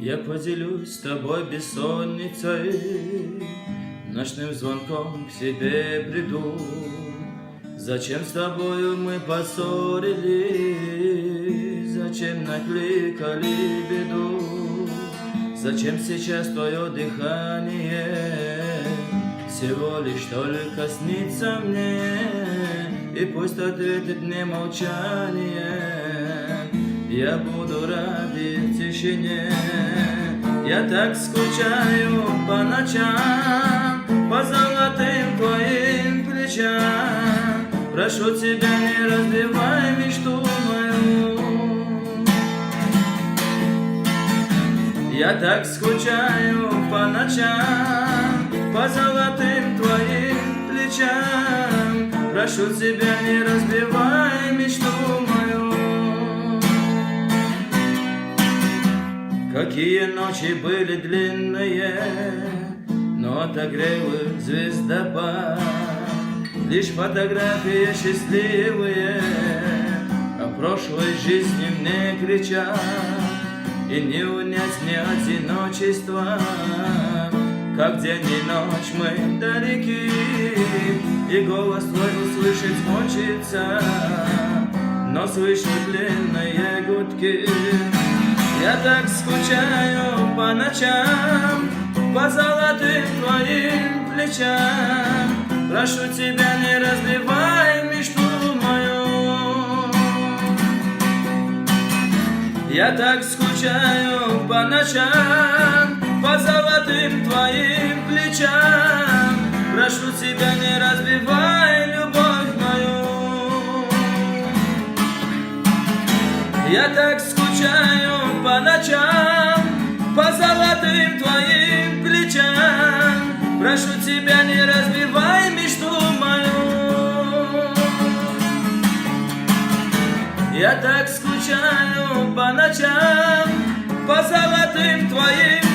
Я поделюсь с тобой бессонницей, ночным звонком к себе приду. Зачем с тобою мы поссорились? Зачем накликали беду? Зачем сейчас твое дыхание всего лишь только снится мне? И пусть ответит мне молчание, я буду ради в тишине. Я так скучаю по ночам, по золотым твоим плечам. Прошу тебя, не разбивай мечту мою. Я так скучаю по ночам, по золотым твоим плечам. Прошу тебя, не разбивай мечту мою. Какие ночи были длинные, но отогрел их звездопад. Лишь фотографии счастливые о прошлой жизни мне кричат. И не унять мне одиночество, как день и ночь мы далеки. И голос твой услышать хочется, но слышу длинные гудки. Я так скучаю по ночам, по золотым твоим плечам. Прошу тебя, не разбивай мечту мою. Я так скучаю по ночам, по золотым твоим плечам. Прошу тебя, не разбивай любовь мою. Я так скучаю по ночам, по золотым твоим плечам. Прошу тебя, не разбивай мечту мою. Я так скучаю по ночам, по золотым твоим